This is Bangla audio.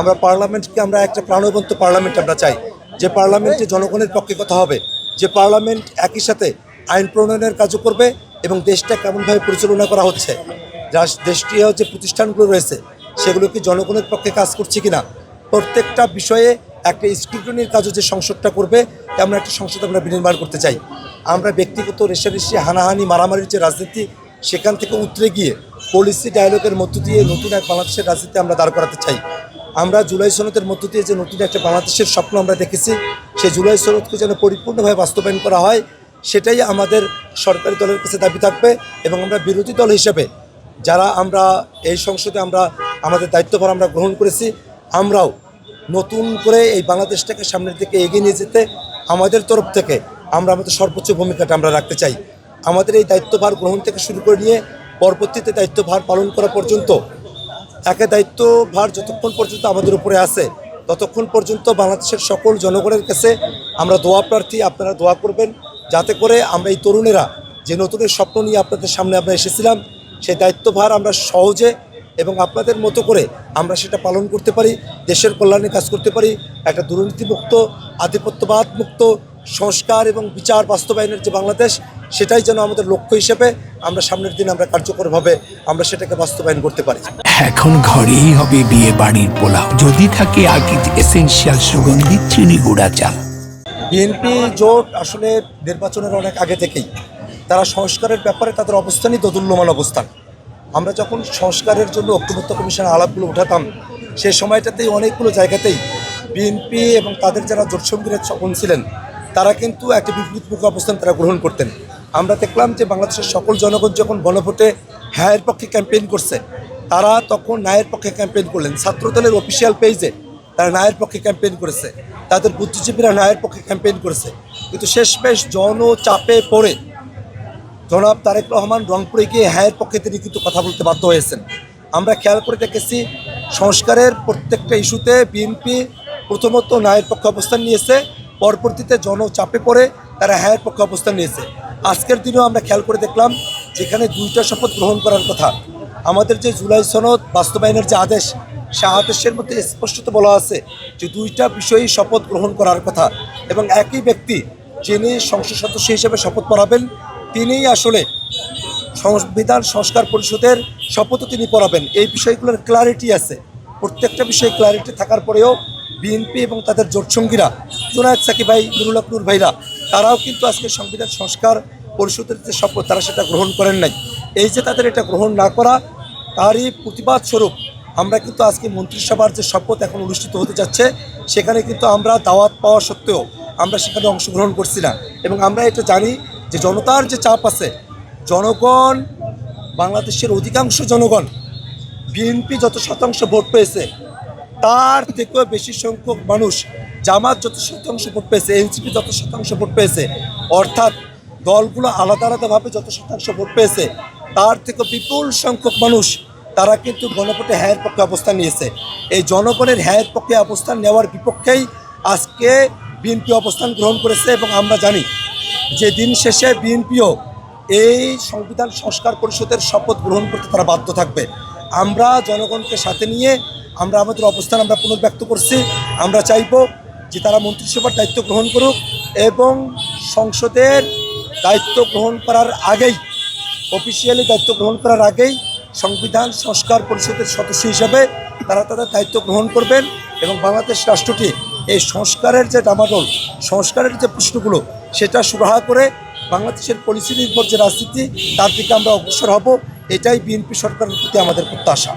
আমরা পার্লামেন্টকে আমরা একটা প্রাণবন্ত পার্লামেন্ট আমরা চাই, যে পার্লামেন্টে জনগণের পক্ষে কথা হবে, যে পার্লামেন্ট একই সাথে আইন প্রণয়নের কাজও করবে এবং দেশটা কেমনভাবে পরিচালনা করা হচ্ছে, দেশটির যে প্রতিষ্ঠানগুলো রয়েছে সেগুলো কি জনগণের পক্ষে কাজ করছে কিনা, প্রত্যেকটা বিষয়ে একটা স্ক্রুটিনির কাজও যে সংসদটা করবে, তেমন একটা সংসদ আমরা বিনির্মাণ করতে চাই। আমরা ব্যক্তিগত রেষারেষি, হানাহানি, মারামারির যে রাজনীতি, সেখান থেকে উতরে গিয়ে পলিসি ডায়ালগের মধ্য দিয়ে নতুন এক বাংলাদেশের রাজনীতি আমরা দাঁড় করাতে চাই। আমরা জুলাই সনদের মধ্য দিয়ে যে নতুন একটা বাংলাদেশের স্বপ্ন আমরা দেখেছি, সেই জুলাই সনদকে যেন পরিপূর্ণভাবে বাস্তবায়ন করা হয়, সেটাই আমাদের সরকারি দলের কাছে দাবি থাকবে। এবং আমরা বিরোধী দল হিসেবে যারা আমরা এই সংসদে আমরা আমাদের দায়িত্বভার আমরা গ্রহণ করেছি, আমরাও নতুন করে এই বাংলাদেশটাকে সামনের দিকে এগিয়ে নিয়ে যেতে আমাদের তরফ থেকে আমরা আমাদের সর্বোচ্চ ভূমিকাটা আমরা রাখতে চাই। আমাদের এই দায়িত্বভার গ্রহণ থেকে শুরু করে নিয়ে পরবর্তীতে দায়িত্বভার পালন করা পর্যন্ত, একে দায়িত্বভার যতক্ষণ পর্যন্ত আমাদের উপরে আছে ততক্ষণ পর্যন্ত বাংলাদেশের সকল জনগণের কাছে আমরা দোয়া প্রার্থী। আপনারা দোয়া করবেন যাতে করে আমরা এই তরুণেরা যে নতুনের স্বপ্ন নিয়ে আপনাদের সামনে আমরা এসেছিলাম, সেই দায়িত্বভার আমরা সহজে এবং আপনাদের মতো করে আমরা সেটা পালন করতে পারি, দেশের কল্যাণে কাজ করতে পারি, একটা দুর্নীতিমুক্ত, আধিপত্যবাদ মুক্ত, সংস্কার এবং বিচার বাস্তবায়নের যে বাংলাদেশ, সেটাই যেন আমাদের লক্ষ্য হিসেবে আমরা সামনের দিন আমরা কার্যকরভাবে আমরা সেটাকে বাস্তবায়ন করতে পারি। এখন ঘরেই হবে বিয়ে বাড়ির পোলাও, যদি থাকে আকিজ এসেনশিয়াল সুগন্ধি চিনি গুঁড়া চাল। বিএনপি জোট আসলে নির্বাচনের অনেক আগে থেকেই তারা সংস্কারের ব্যাপারে তাদের অবস্থানই দোদুল্যমান অবস্থান। আমরা যখন সংস্কারের জন্য ঐক্যমত্য কমিশনের আলাপগুলো উঠাতাম, সেই সময়টাতেই অনেকগুলো জায়গাতেই বিএনপি এবং তাদের যারা জোটসঙ্গীরা ছিলেন তারা কিন্তু একটা বিপরীতমুখী অবস্থান তারা গ্রহণ করতেন। আমরা দেখলাম যে বাংলাদেশের সকল জনগণ যখন গণভোটে হ্যাঁয়ের পক্ষে ক্যাম্পেইন করছে, তারা তখন নায়ের পক্ষে ক্যাম্পেইন করলেন। ছাত্রদলের অফিসিয়াল পেজে তারা নায়ের পক্ষে ক্যাম্পেইন করেছে, তাদের বুদ্ধিজীবীরা নায়ের পক্ষে ক্যাম্পেইন করেছে। কিন্তু শেষমেশ জনচাপে পড়ে জনাব তারেক রহমান রংপুরে গিয়ে হ্যাঁয়ের পক্ষে তিনি কিন্তু কথা বলতে বাধ্য হয়েছেন। আমরা খেয়াল করে দেখেছি সংস্কারের প্রত্যেকটা ইস্যুতে বিএনপি প্রথমত নায়ের পক্ষে অবস্থান নিয়েছে, পরবর্তীতে জনচাপে পড়ে তারা হ্যাঁয়ের পক্ষে অবস্থান নিয়েছে। আজকের দিনেও আমরা খেয়াল করে দেখলাম যেখানে দুইটা শপথ গ্রহণ করার কথা, আমাদের যে জুলাই সনদ বাস্তবায়নের যে আদেশ, সে আদেশের মধ্যে স্পষ্টত বলা আছে যে দুইটা বিষয়ই শপথ গ্রহণ করার কথা, এবং একই ব্যক্তি যিনি সংসদ সদস্য হিসেবে শপথ পড়াবেন তিনিই আসলে সংবিধান সংস্কার পরিষদের শপথও তিনি পড়াবেন। এই বিষয়গুলোর ক্লারিটি আছে। প্রত্যেকটা বিষয়ে ক্লারিটি থাকার পরেও বিএনপি এবং তাদের জোটসঙ্গীরা, জোনায়েদ সাকিব ভাই, নুরুল হক নূর ভাইরা, তারাও কিন্তু আজকে সংবিধান সংস্কার পরিষদের যে শপথ তারা সেটা গ্রহণ করেন নাই। এই যে তাদের এটা গ্রহণ না করা, তারই প্রতিবাদ স্বরূপ আমরা কিন্তু আজকে মন্ত্রিসভার যে শপথ এখন অনুষ্ঠিত হতে যাচ্ছে, সেখানে কিন্তু আমরা দাওয়াত পাওয়া সত্ত্বেও আমরা সেখানে অংশগ্রহণ করছি না। এবং আমরা এটা জানি যে জনতার যে চাপ আছে, জনগণ, বাংলাদেশের অধিকাংশ জনগণ বিএনপি যত শতাংশ ভোট পেয়েছে তার থেকেও বেশি সংখ্যক মানুষ জামাত যত শতাংশ ভোট পেয়েছে, এনসিপি যত শতাংশ ভোট পেয়েছে, অর্থাৎ দলগুলো আলাদা আলাদাভাবে যত শতাংশ ভোট পেয়েছে তার থেকে বিপুল সংখ্যক মানুষ তারা কিন্তু গণভোটে হ্যাঁয়ের পক্ষে অবস্থান নিয়েছে। এই জনগণের হ্যাঁয়ের পক্ষে অবস্থান নেওয়ার বিপক্ষেই আজকে বিএনপি অবস্থান গ্রহণ করেছে। এবং আমরা জানি যে দিন শেষে বিএনপিও এই সংবিধান সংস্কার পরিষদের শপথ গ্রহণ করতে তারা বাধ্য থাকবে। আমরা জনগণকে সাথে নিয়ে আমরা আমাদের অবস্থান আমরা পুনর্ব্যক্ত করছি। আমরা চাইব যে তারা মন্ত্রিসভার দায়িত্ব গ্রহণ করুক এবং সংসদের দায়িত্ব গ্রহণ করার আগেই, অফিসিয়ালি দায়িত্ব গ্রহণ করার আগেই সংবিধান সংস্কার পরিষদের সদস্য হিসাবে তারা তাদের দায়িত্ব গ্রহণ করবেন এবং বাংলাদেশ রাষ্ট্রটি এই সংস্কারের যে ডামাডোল, সংস্কারের যে প্রশ্নগুলো, সেটা সুরাহা করে বাংলাদেশের পলিসি নির্ভর যে রাজনীতি, তার দিকে আমরা অগ্রসর হব। এটাই বিএনপি সরকারের প্রতি আমাদের প্রত্যাশা।